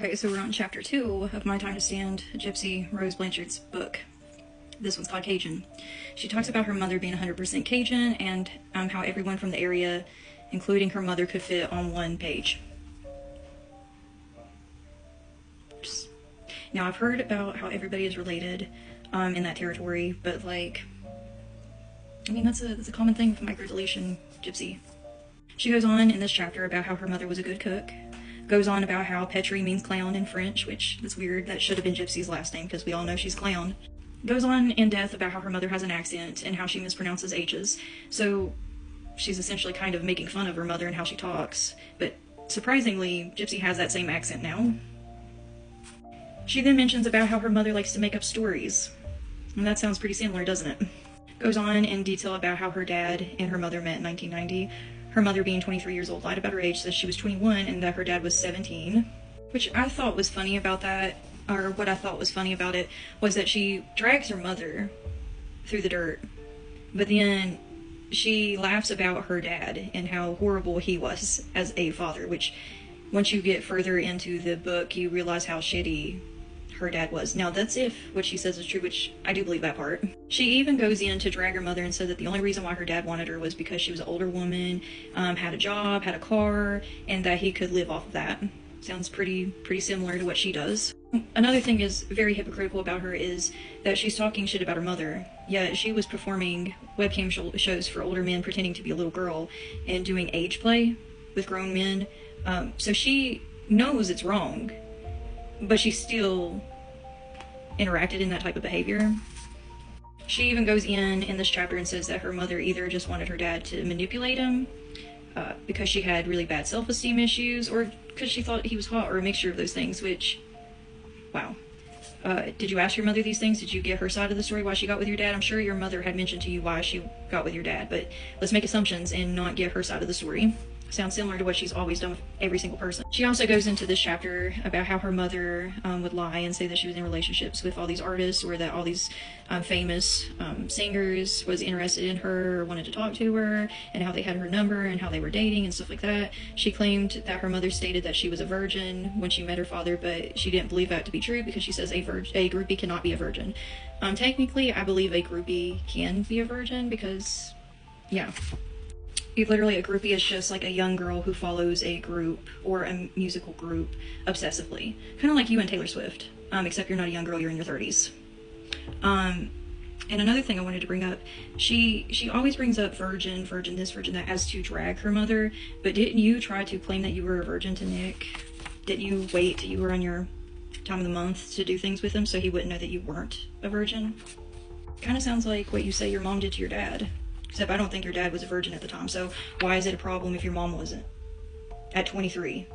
Okay, so we're on chapter 2 of My Time to Stand, Gypsy Rose Blanchard's book. This one's called Cajun. She talks about her mother being 100% Cajun and how everyone from the area, including her mother, could fit on one page. Now, I've heard about how everybody is related in that territory, but like, I mean, that's a common thing with microdeletion Gypsy. She goes on in this chapter about how her mother was a good cook. Goes on about how Petrie means clown in French, which is weird. That should have been Gypsy's last name because we all know she's clown. Goes on in depth about how her mother has an accent and how she mispronounces H's. So she's essentially kind of making fun of her mother and how she talks. But surprisingly, Gypsy has that same accent now. She then mentions about how her mother likes to make up stories. And that sounds pretty similar, doesn't it? Goes on in detail about how her dad and her mother met in 1990. Her mother, being 23 years old, lied about her age, says she was 21 and that her dad was 17. Which I thought was funny about that, or what I thought was funny about it, was that she drags her mother through the dirt, but then she laughs about her dad and how horrible he was as a father, which once you get further into the book, you realize how shitty her dad was. Now, that's if what she says is true, which I do believe that part. She even goes in to drag her mother and said that the only reason why her dad wanted her was because she was an older woman, had a job, had a car, and that he could live off of that. Sounds pretty similar to what she does. Another thing is very hypocritical about her is that she's talking shit about her mother, yet she was performing webcam shows for older men pretending to be a little girl and doing age play with grown men. So she knows it's wrong, but she still interacted in that type of behavior. She even goes in this chapter and says that her mother either just wanted her dad to manipulate him because she had really bad self-esteem issues, or because she thought he was hot, or a mixture of those things, which, wow. Did you ask your mother these things? Did you get her side of the story why she got with your dad? I'm sure your mother had mentioned to you why she got with your dad, but let's make assumptions and not get her side of the story. Sounds similar to what she's always done with every single person. She also goes into this chapter about how her mother would lie and say that she was in relationships with all these artists, or that all these famous singers was interested in her or wanted to talk to her, and how they had her number and how they were dating and stuff like that. She claimed that her mother stated that she was a virgin when she met her father, but she didn't believe that to be true because she says a groupie cannot be a virgin. Technically, I believe a groupie can be a virgin because, yeah. Literally, a groupie is just like a young girl who follows a group or a musical group obsessively. Kind of like you and Taylor Swift, except you're not a young girl, you're in your 30s. And another thing I wanted to bring up, she always brings up virgin this, virgin that, as to drag her mother, but didn't you try to claim that you were a virgin to Nick? Didn't you wait till you were on your time of the month to do things with him so he wouldn't know that you weren't a virgin? Kind of sounds like what you say your mom did to your dad. Except I don't think your dad was a virgin at the time, so why is it a problem if your mom wasn't at 23,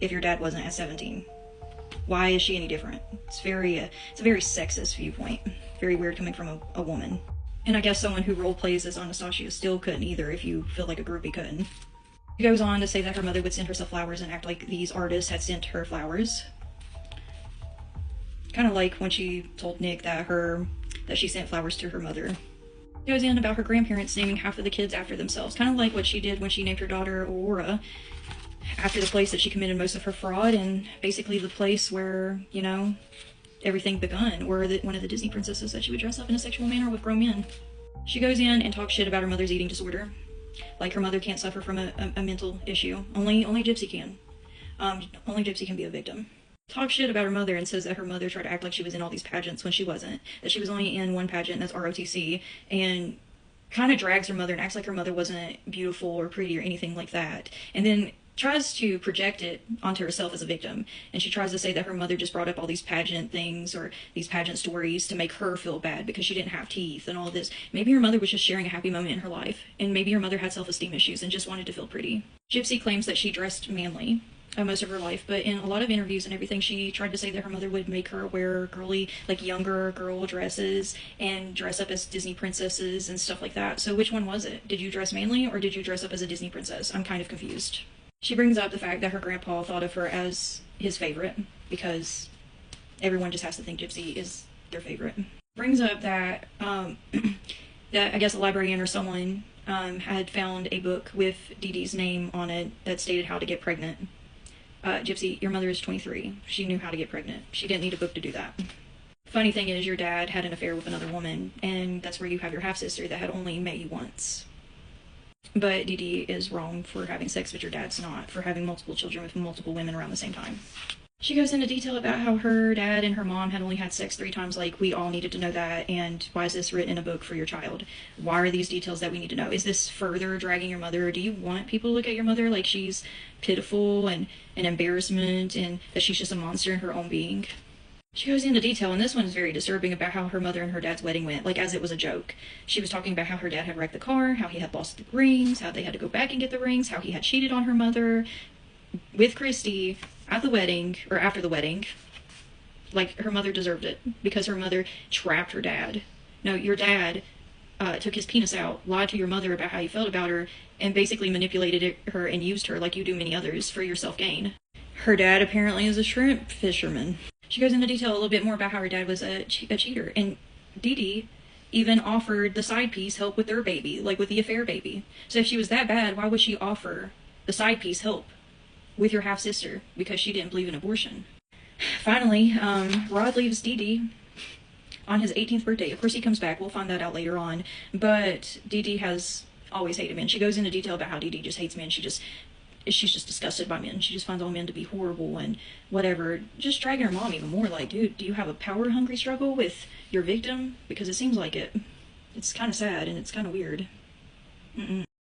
if your dad wasn't at 17? Why is she any different? It's a very sexist viewpoint. Very weird coming from a woman. And I guess someone who role plays as Anastasia still couldn't either, if you feel like a groupie couldn't. She goes on to say that her mother would send herself flowers and act like these artists had sent her flowers. Kind of like when she told Nick that she sent flowers to her mother. Goes in about her grandparents naming half of the kids after themselves, kind of like what she did when she named her daughter Aurora after the place that she committed most of her fraud, and basically the place where, you know, everything begun, or one of the Disney princesses that she would dress up in a sexual manner with grown men. She goes in and talks shit about her mother's eating disorder, like her mother can't suffer from a mental issue. Only Gypsy can. Only Gypsy can be a victim. Talks shit about her mother and says that her mother tried to act like she was in all these pageants when she wasn't, that she was only in one pageant, and that's ROTC, and kind of drags her mother and acts like her mother wasn't beautiful or pretty or anything like that, and then tries to project it onto herself as a victim. And she tries to say that her mother just brought up all these pageant things or these pageant stories to make her feel bad because she didn't have teeth and all this. Maybe her mother was just sharing a happy moment in her life, and maybe her mother had self-esteem issues and just wanted to feel pretty. Gypsy claims that she dressed manly most of her life, but in a lot of interviews and everything, she tried to say that her mother would make her wear girly, like younger girl dresses and dress up as Disney princesses and stuff like that. So which one was it? Did you dress manly or did you dress up as a Disney princess? I'm kind of confused. She brings up the fact that her grandpa thought of her as his favorite because everyone just has to think Gypsy is their favorite. Brings up that that I guess a librarian or someone had found a book with Dee Dee's name on it that stated how to get pregnant. Gypsy, your mother is 23. She knew how to get pregnant. She didn't need a book to do that. Funny thing is, your dad had an affair with another woman, and that's where you have your half-sister that had only met you once. But Dee Dee is wrong for having sex, but your dad's not, for having multiple children with multiple women around the same time. She goes into detail about how her dad and her mom had only had sex 3 times, like, we all needed to know that, and why is this written in a book for your child? Why are these details that we need to know? Is this further dragging your mother, or do you want people to look at your mother like she's pitiful and an embarrassment, and that she's just a monster in her own being? She goes into detail, and this one is very disturbing, about how her mother and her dad's wedding went, like as it was a joke. She was talking about how her dad had wrecked the car, how he had lost the rings, how they had to go back and get the rings, how he had cheated on her mother with Christy at the wedding, or after the wedding. Like, her mother deserved it, because her mother trapped her dad. No, your dad took his penis out, lied to your mother about how you felt about her, and basically manipulated her and used her, like you do many others, for your self-gain. Her dad apparently is a shrimp fisherman. She goes into detail a little bit more about how her dad was a cheater, and Dee Dee even offered the side piece help with their baby, like with the affair baby. So if she was that bad, why would she offer the side piece help with your half-sister? Because she didn't believe in abortion. Finally, Rod leaves Dee Dee on his 18th birthday. Of course, he comes back. We'll find that out later on. But Dee Dee has always hated men. She goes into detail about how Dee Dee just hates men. She's just disgusted by men. She just finds all men to be horrible and whatever. Just dragging her mom even more, like, dude, do you have a power-hungry struggle with your victim? Because it seems like it. It's kind of sad, and it's kind of weird.